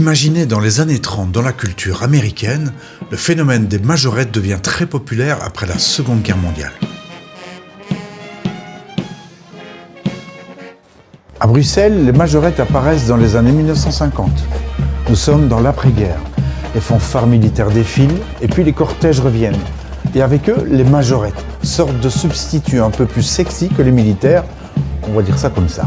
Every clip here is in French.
Imaginé dans les années 30 dans la culture américaine, le phénomène des majorettes devient très populaire après la Seconde Guerre mondiale. À Bruxelles, les majorettes apparaissent dans les années 1950. Nous sommes dans l'après-guerre. Les fanfares militaires défilent et puis les cortèges reviennent. Et avec eux, les majorettes, sorte de substituts un peu plus sexy que les militaires, on va dire ça comme ça.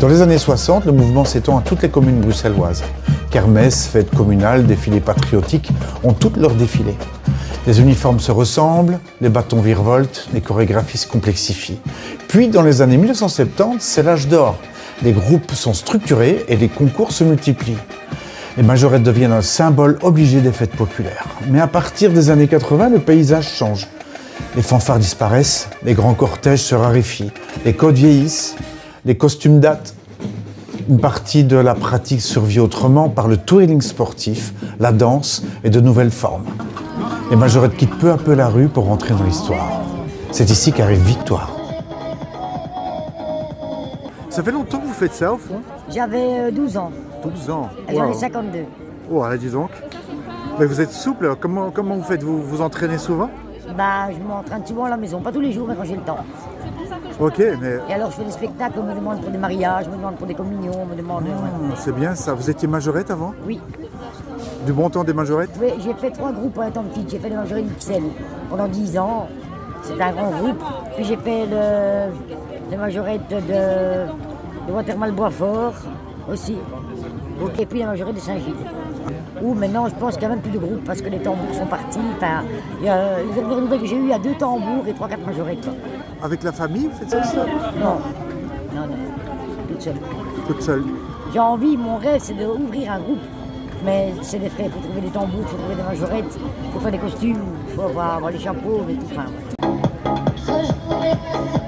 Dans les années 60, le mouvement s'étend à toutes les communes bruxelloises. Kermesse, fêtes communales, défilés patriotiques ont toutes leurs défilés. Les uniformes se ressemblent, les bâtons virevoltent, les chorégraphies se complexifient. Puis, dans les années 1970, c'est l'âge d'or. Les groupes sont structurés et les concours se multiplient. Les majorettes deviennent un symbole obligé des fêtes populaires. Mais à partir des années 80, le paysage change. Les fanfares disparaissent, les grands cortèges se raréfient, les codes vieillissent, les costumes datent. Une partie de la pratique survit autrement par le touring sportif, la danse et de nouvelles formes. Les majorettes quittent peu à peu la rue pour rentrer dans l'histoire. C'est ici qu'arrive Victoire. Ça fait longtemps que vous faites ça au fond? J'avais 12 ans. 12 ans. Et j'en ai 52. Oh, dis donc. Mais vous êtes souple, comment vous faites? Vous vous entraînez souvent? Bah, je m'entraîne souvent à la maison, pas tous les jours, mais quand j'ai le temps. Ok, mais... Et alors, je fais des spectacles, on me demande pour des mariages, on me demande pour des communions, on me demande... c'est bien ça. Vous étiez majorette avant? Oui. Du bon temps des majorettes? Oui, j'ai fait 3 groupes en étant petite. J'ai fait les majorettes XL pendant 10 ans. C'était un grand groupe. Puis j'ai fait les majorettes de Watermal-Boisfort aussi. Et puis la majorette de Saint-Gilles. Où maintenant, je pense qu'il n'y a même plus de groupe parce que les tambours sont partis. Enfin, les dernières nouvelles que j'ai eues, il y a 2 tambours et 3-4 majorettes. Avec la famille, vous faites ça aussi? Non, toute seule. Toute seule? J'ai envie, mon rêve, c'est d'ouvrir un groupe. Mais c'est des frais, il faut trouver des tambours, il faut trouver des majorettes, il faut faire des costumes, il faut avoir les chapeaux et tout. Enfin, ouais.